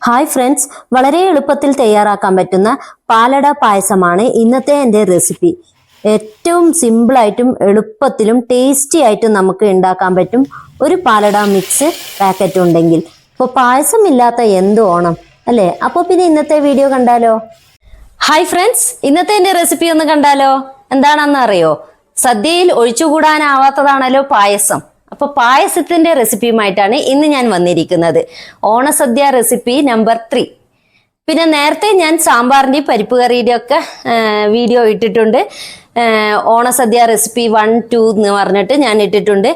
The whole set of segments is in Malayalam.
ഹായ് ഫ്രണ്ട്സ്, വളരെ എളുപ്പത്തിൽ തയ്യാറാക്കാൻ പറ്റുന്ന പാലട പായസമാണ് ഇന്നത്തെ എൻ്റെ റെസിപ്പി. ഏറ്റവും സിമ്പിളായിട്ടും എളുപ്പത്തിലും ടേസ്റ്റി ആയിട്ടും നമുക്ക് ഉണ്ടാക്കാൻ പറ്റും ഒരു പാലട മിക്സ് പാക്കറ്റ് ഉണ്ടെങ്കിൽ. അപ്പോൾ പായസം ഇല്ലാത്ത എന്ത് ഓണം അല്ലേ? അപ്പോൾ പിന്നെ ഇന്നത്തെ വീഡിയോ കണ്ടാലോ? ഹായ് ഫ്രണ്ട്സ്, ഇന്നത്തെ എൻ്റെ റെസിപ്പി ഒന്ന് കണ്ടാലോ? എന്താണെന്ന് അറിയോ? സദ്യയിൽ ഒഴിച്ചുകൂടാനാവാത്തതാണല്ലോ പായസം. അപ്പൊ പായസത്തിന്റെ റെസിപ്പിയുമായിട്ടാണ് ഇന്ന് ഞാൻ വന്നിരിക്കുന്നത്. ഓണസദ്യ റെസിപ്പി നമ്പർ 3. പിന്നെ നേരത്തെ ഞാൻ സാമ്പാറിന്റെ പരിപ്പ് കറിയുടെ ഒക്കെ വീഡിയോ ഇട്ടിട്ടുണ്ട്. ഓണസദ്യ റെസിപ്പി 1, 2 എന്ന് പറഞ്ഞിട്ട് ഞാൻ ഇട്ടിട്ടുണ്ട്.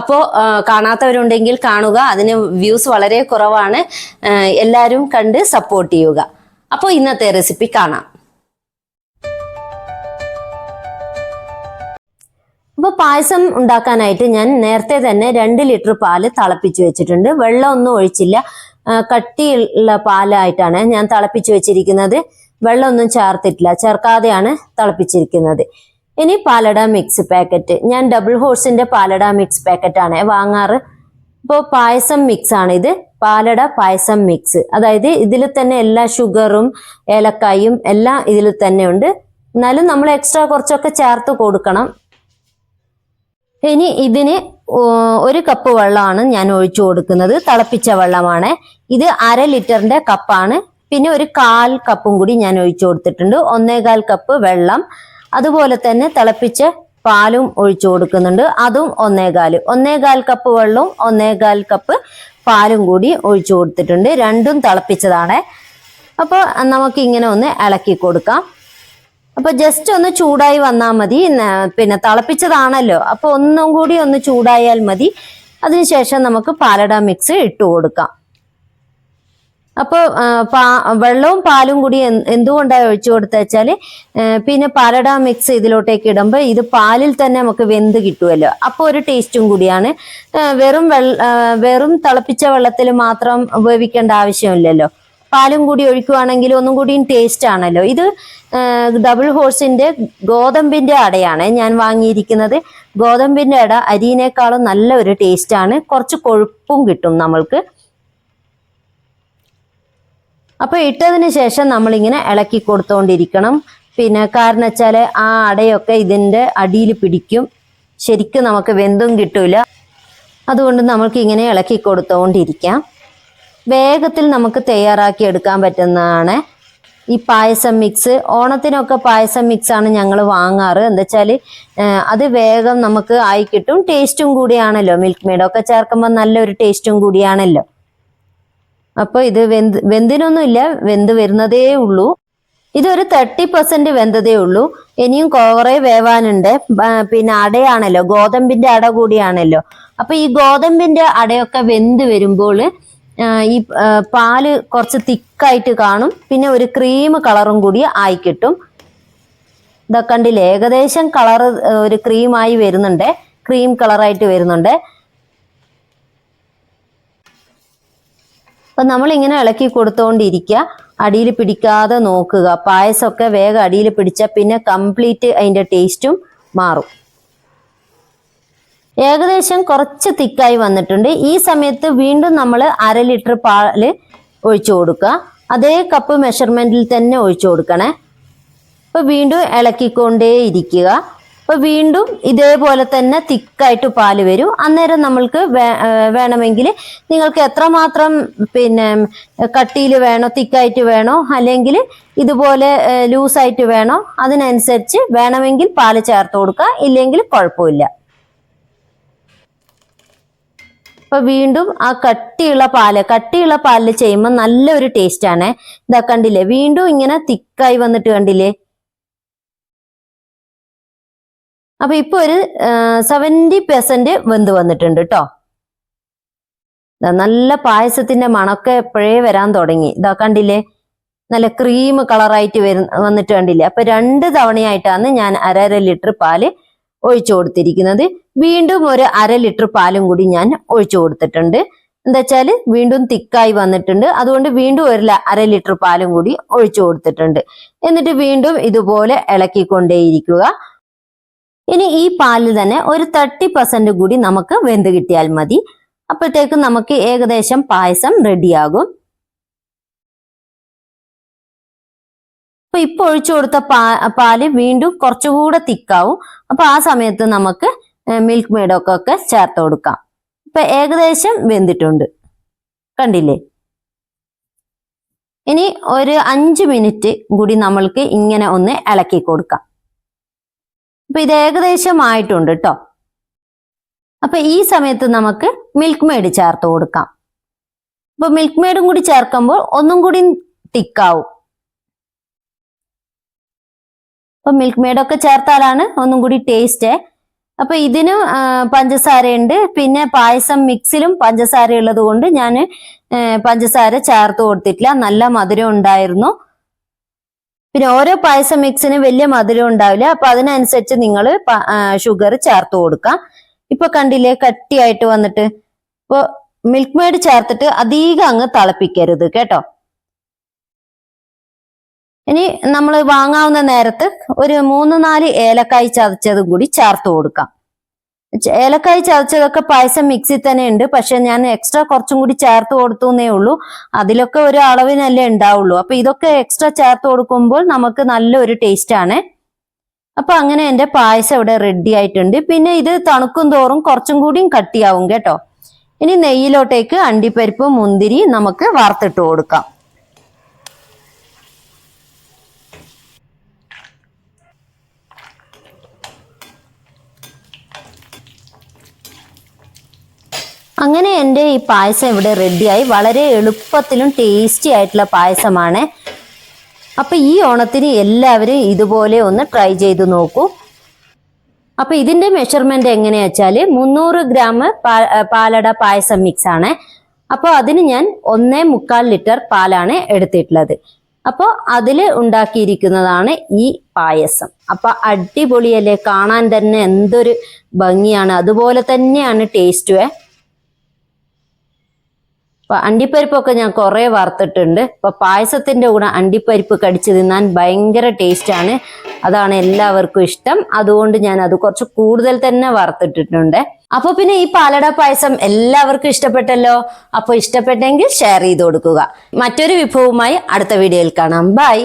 അപ്പോൾ കാണാത്തവരുണ്ടെങ്കിൽ കാണുക. അതിന് വ്യൂസ് വളരെ കുറവാണ്. എല്ലാവരും കണ്ട് സപ്പോർട്ട് ചെയ്യുക. അപ്പോൾ ഇന്നത്തെ റെസിപ്പി കാണാം. അപ്പോൾ പായസം ഉണ്ടാക്കാനായിട്ട് ഞാൻ നേരത്തെ തന്നെ 2 ലിറ്റർ പാല് തിളപ്പിച്ചു വെച്ചിട്ടുണ്ട്. വെള്ളമൊന്നും ഒഴിച്ചില്ല, കട്ടിയുള്ള പാലായിട്ടാണ് ഞാൻ തിളപ്പിച്ചു വെച്ചിരിക്കുന്നത്. വെള്ളമൊന്നും ചേർക്കാതെയാണ് തിളപ്പിച്ചിരിക്കുന്നത്. ഇനി പാലട മിക്സ് പാക്കറ്റ്, ഞാൻ ഡബിൾ ഹോഴ്സിന്റെ പാലട മിക്സ് പാക്കറ്റാണ് വാങ്ങാറ്. ഇപ്പോൾ പായസം മിക്സ് ആണ് ഇത്, പാലട പായസം മിക്സ്. അതായത് ഇതിൽ തന്നെ എല്ലാ ഷുഗറും ഏലക്കായും എല്ലാം ഇതിൽ തന്നെ ഉണ്ട്. എന്നാലും നമ്മൾ എക്സ്ട്രാ കുറച്ചൊക്കെ ചേർത്ത് കൊടുക്കണം. ഇനി ഇതിന് 1 കപ്പ് വെള്ളമാണ് ഞാൻ ഒഴിച്ചു കൊടുക്കുന്നത്. തിളപ്പിച്ച വെള്ളമാണ് ഇത്. 1/2 ലിറ്ററിന്റെ കപ്പാണ്. പിന്നെ 1/4 കപ്പും കൂടി ഞാൻ ഒഴിച്ചു കൊടുത്തിട്ടുണ്ട്. 1/4 കപ്പ് വെള്ളം, അതുപോലെ തന്നെ തിളപ്പിച്ച പാലും ഒഴിച്ചു കൊടുക്കുന്നുണ്ട്. അതും 1/4 കപ്പ് വെള്ളവും 1/4 കപ്പ് പാലും കൂടി ഒഴിച്ചു കൊടുത്തിട്ടുണ്ട്. രണ്ടും തിളപ്പിച്ചതാണ്. അപ്പോൾ നമുക്ക് ഇങ്ങനെ ഒന്ന് ഇളക്കി കൊടുക്കാം. അപ്പൊ ജസ്റ്റ് ഒന്ന് ചൂടായി വന്നാൽ മതി. പിന്നെ തിളപ്പിച്ചതാണല്ലോ, അപ്പൊ ഒന്നും കൂടി ഒന്ന് ചൂടായാൽ മതി. അതിനുശേഷം നമുക്ക് പാലട മിക്സ് ഇട്ട് കൊടുക്കാം. അപ്പോൾ വെള്ളവും പാലും കൂടി എന്തുകൊണ്ടാണ് ഒഴിച്ചു കൊടുത്ത വെച്ചാല് പിന്നെ പാലട മിക്സ് ഇതിലോട്ടേക്ക് ഇടുമ്പോൾ ഇത് പാലിൽ തന്നെ നമുക്ക് വെന്ത് കിട്ടുമല്ലോ. അപ്പോൾ ഒരു ടേസ്റ്റും കൂടിയാണ്. വെറും തിളപ്പിച്ച വെള്ളത്തിൽ മാത്രം വേവിക്കേണ്ട ആവശ്യമില്ലല്ലോ. പാലും കൂടി ഒഴിക്കുകയാണെങ്കിൽ ഒന്നും കൂടിയും ടേസ്റ്റ് ആണല്ലോ. ഇത് ഡബിൾ ഹോഴ്സിന്റെ ഗോതമ്പിന്റെ അടയാണ് ഞാൻ വാങ്ങിയിരിക്കുന്നത്. ഗോതമ്പിന്റെ അട അരിയിനേക്കാളും നല്ല ഒരു ടേസ്റ്റ് ആണ്. കുറച്ച് കൊഴുപ്പും കിട്ടും നമ്മൾക്ക്. അപ്പൊ ഇട്ടതിന് ശേഷം നമ്മളിങ്ങനെ ഇളക്കി കൊടുത്തോണ്ടിരിക്കണം. പിന്നെ കാരണം വെച്ചാല് ആ അടയൊക്കെ ഇതിന്റെ അടിയിൽ പിടിക്കും, ശരിക്കും നമുക്ക് വെന്തും കിട്ടൂല. അതുകൊണ്ട് നമ്മൾക്ക് ഇങ്ങനെ ഇളക്കി കൊടുത്തോണ്ടിരിക്കാം. വേഗത്തിൽ നമുക്ക് തയ്യാറാക്കി എടുക്കാൻ പറ്റുന്നതാണ് ഈ പായസം മിക്സ്. ഓണത്തിനൊക്കെ പായസം മിക്സ് ആണ് ഞങ്ങൾ വാങ്ങാറ്. എന്താ വെച്ചാൽ അത് വേഗം നമുക്ക് ആയി കിട്ടും. ടേസ്റ്റും കൂടിയാണല്ലോ, മിൽക്ക് മെയ്ഡൊക്കെ ചേർക്കുമ്പോൾ നല്ലൊരു ടേസ്റ്റും കൂടിയാണല്ലോ. അപ്പോൾ ഇത് വെന്തിനൊന്നുമില്ല, വെന്ത് വരുന്നതേ ഉള്ളൂ. ഇതൊരു 30% വെന്തതേ ഉള്ളൂ. ഇനിയും കുറെ വേവാനുണ്ട്. പിന്നെ അടയാണല്ലോ, ഗോതമ്പിന്റെ അട കൂടിയാണല്ലോ. അപ്പൊ ഈ ഗോതമ്പിന്റെ അടയൊക്കെ വെന്ത് വരുമ്പോൾ ഈ പാല് കുറച്ച് തിക്കായിട്ട് കാണും. പിന്നെ ഒരു ക്രീം കളറും കൂടി ആയി കിട്ടും. ഇതൊക്കെ കണ്ടില്ലേ, ഏകദേശം കളർ ഒരു ക്രീമായി വരുന്നുണ്ട്, ക്രീം കളറായിട്ട് വരുന്നുണ്ട്. അപ്പൊ നമ്മളിങ്ങനെ ഇളക്കി കൊടുത്തോണ്ടിരിക്കുക, അടിയിൽ പിടിക്കാതെ നോക്കുക. പായസമൊക്കെ വേഗം അടിയിൽ പിടിച്ചാൽ പിന്നെ കംപ്ലീറ്റ് അതിന്റെ ടേസ്റ്റും മാറും. ഏകദേശം കുറച്ച് തിക്കായി വന്നിട്ടുണ്ട്. ഈ സമയത്ത് വീണ്ടും നമ്മൾ 1/2 ലിറ്റർ പാല് ഒഴിച്ചു കൊടുക്കുക. അതേ കപ്പ് മെഷർമെന്റിൽ തന്നെ ഒഴിച്ചു കൊടുക്കണേ. അപ്പൊ വീണ്ടും ഇളക്കിക്കൊണ്ടേ ഇരിക്കുക. അപ്പൊ വീണ്ടും ഇതേപോലെ തന്നെ തിക്കായിട്ട് പാല് വരും. അന്നേരം നമ്മൾക്ക് വേണമെങ്കിൽ നിങ്ങൾക്ക് എത്രമാത്രം പിന്നെ കട്ടിയിൽ വേണോ, തിക്കായിട്ട് വേണോ, അല്ലെങ്കിൽ ഇതുപോലെ ലൂസായിട്ട് വേണോ, അതിനനുസരിച്ച് വേണമെങ്കിൽ പാല് ചേർത്ത് കൊടുക്കുക. ഇല്ലെങ്കിൽ കുഴപ്പമില്ല. അപ്പൊ വീണ്ടും ആ കട്ടിയുള്ള പാലിൽ ചെയ്യുമ്പോൾ നല്ലൊരു ടേസ്റ്റ് ആണ്. ഇതാ കണ്ടില്ലേ, വീണ്ടും ഇങ്ങനെ തിക്കായി വന്നിട്ട് കണ്ടില്ലേ. അപ്പൊ ഇപ്പൊ ഒരു 70% വെന്ത് വന്നിട്ടുണ്ട് കേട്ടോ. നല്ല പായസത്തിന്റെ മണമൊക്കെ എപ്പോഴേ വരാൻ തുടങ്ങി. ഇതാ കണ്ടില്ലേ, നല്ല ക്രീം കളറായിട്ട് വന്നിട്ട് കണ്ടില്ലേ. അപ്പൊ 2 തവണയായിട്ടാണ് ഞാൻ 1/2 ലിറ്റർ പാല് ഒഴിച്ചു കൊടുത്തിരിക്കുന്നത്. വീണ്ടും ഒരു 1/2 ലിറ്റർ പാലും കൂടി ഞാൻ ഒഴിച്ചു കൊടുത്തിട്ടുണ്ട്. എന്താ വെച്ചാല് വീണ്ടും തിക്കായി വന്നിട്ടുണ്ട്. അതുകൊണ്ട് വീണ്ടും ഒരു 1/2 ലിറ്റർ പാലും കൂടി ഒഴിച്ചു കൊടുത്തിട്ടുണ്ട്. എന്നിട്ട് വീണ്ടും ഇതുപോലെ ഇളക്കിക്കൊണ്ടേയിരിക്കുക. ഇനി ഈ പാലിൽ തന്നെ ഒരു 30% കൂടി നമുക്ക് വെന്ത് കിട്ടിയാൽ മതി. അപ്പോഴത്തേക്കും നമുക്ക് ഏകദേശം പായസം റെഡിയാകും. അപ്പൊ ഇപ്പൊ ഒഴിച്ചു കൊടുത്ത പാല് വീണ്ടും കുറച്ചുകൂടെ തിക്കാവും. അപ്പൊ ആ സമയത്ത് നമുക്ക് മിൽക്ക് മെയ്ഡൊക്കെ ചേർത്ത് കൊടുക്കാം. ഇപ്പൊ ഏകദേശം വെന്തിട്ടുണ്ട്, കണ്ടില്ലേ? ഇനി ഒരു 5 മിനിറ്റ് കൂടി നമ്മൾക്ക് ഇങ്ങനെ ഒന്ന് ഇളക്കി കൊടുക്കാം. അപ്പൊ ഇത് ഏകദേശം ആയിട്ടുണ്ട് കേട്ടോ. അപ്പൊ ഈ സമയത്ത് നമുക്ക് മിൽക്ക് മെയ്ഡ് ചേർത്ത് കൊടുക്കാം. അപ്പൊ മിൽക്ക് മെയ്ഡും കൂടി ചേർക്കുമ്പോൾ ഒന്നും കൂടി തിക്കാവും. അപ്പൊ മിൽക്ക് മെയ്ഡൊക്കെ ചേർത്താലാണ് ഒന്നും കൂടി ടേസ്റ്റ്. അപ്പൊ ഇതിനും പഞ്ചസാരയുണ്ട്, പിന്നെ പായസം മിക്സിലും പഞ്ചസാര ഉള്ളത് കൊണ്ട് ഞാൻ പഞ്ചസാര ചേർത്ത് കൊടുത്തിട്ടില്ല. നല്ല മധുരം ഉണ്ടായിരുന്നു. പിന്നെ ഓരോ പായസം മിക്സിന് വലിയ മധുരം ഉണ്ടാവില്ല, അപ്പൊ അതിനനുസരിച്ച് നിങ്ങൾ ഷുഗർ ചേർത്ത് കൊടുക്കാം. ഇപ്പൊ കണ്ടില്ലേ കട്ടിയായിട്ട് വന്നിട്ട്. ഇപ്പൊ മിൽക്ക് മെയ്ഡ് ചേർത്തിട്ട് അധികം അങ്ങ് തിളപ്പിക്കരുത് കേട്ടോ. ഇനി നമ്മൾ വാങ്ങാവുന്ന നേരത്ത് ഒരു 3-4 ഏലക്കായ് ചതച്ചതും കൂടി ചേർത്ത് കൊടുക്കാം. ഏലക്കായ് ചതച്ചതൊക്കെ പായസം മിക്സിൽ തന്നെ ഉണ്ട്, പക്ഷെ ഞാൻ എക്സ്ട്രാ കുറച്ചും കൂടി ചേർത്ത് കൊടുത്തു എന്നേ ഉള്ളൂ. അതിലൊക്കെ ഒരു അളവിനല്ലേ ഉണ്ടാവുള്ളൂ. അപ്പൊ ഇതൊക്കെ എക്സ്ട്രാ ചേർത്ത് കൊടുക്കുമ്പോൾ നമുക്ക് നല്ലൊരു ടേസ്റ്റ് ആണ്. അപ്പൊ അങ്ങനെ എന്റെ പായസം ഇവിടെ റെഡി ആയിട്ടുണ്ട്. പിന്നെ ഇത് തണുക്കും തോറും കുറച്ചും കൂടിയും കട്ടിയാവും കേട്ടോ. ഇനി നെയ്യിലോട്ടേക്ക് അണ്ടിപ്പരിപ്പ് മുന്തിരി നമുക്ക് വറുത്തിട്ട് കൊടുക്കാം. അങ്ങനെ എൻ്റെ ഈ പായസം ഇവിടെ റെഡിയായി. വളരെ എളുപ്പത്തിലും ടേസ്റ്റി ആയിട്ടുള്ള പായസമാണ്. അപ്പൊ ഈ ഓണത്തിന് എല്ലാവരും ഇതുപോലെ ഒന്ന് ട്രൈ ചെയ്ത് നോക്കൂ. അപ്പൊ ഇതിന്റെ മെഷർമെന്റ് എങ്ങനെയാ വെച്ചാല് 300 ഗ്രാം പാലട പായസം മിക്സ് ആണ്. അപ്പൊ അതിന് ഞാൻ 1.25 ലിറ്റർ പാലാണ് എടുത്തിട്ടുള്ളത്. അപ്പോൾ അതില് ഉണ്ടാക്കിയിരിക്കുന്നതാണ് ഈ പായസം. അപ്പൊ അടിപൊളിയല്ലേ, കാണാൻ തന്നെ എന്തൊരു ഭംഗിയാണ്, അതുപോലെ തന്നെയാണ് ടേസ്റ്റുവേ. അപ്പൊ അണ്ടിപ്പരിപ്പൊക്കെ ഞാൻ കുറെ വറുത്തിട്ടുണ്ട്. അപ്പൊ പായസത്തിന്റെ കൂടെ അണ്ടിപ്പരിപ്പ് കടിച്ചു തിന്നാൻ ഭയങ്കര ടേസ്റ്റ് ആണ്. അതാണ് എല്ലാവർക്കും ഇഷ്ടം. അതുകൊണ്ട് ഞാൻ അത് കുറച്ച് കൂടുതൽ തന്നെ വറുത്തിട്ടിട്ടുണ്ട്. അപ്പൊ പിന്നെ ഈ പാലട പായസം എല്ലാവർക്കും ഇഷ്ടപ്പെട്ടല്ലോ. അപ്പൊ ഇഷ്ടപ്പെട്ടെങ്കിൽ ഷെയർ ചെയ്ത് കൊടുക്കുക. മറ്റൊരു വിഭവവുമായി അടുത്ത വീഡിയോയിൽ കാണാം. ബൈ.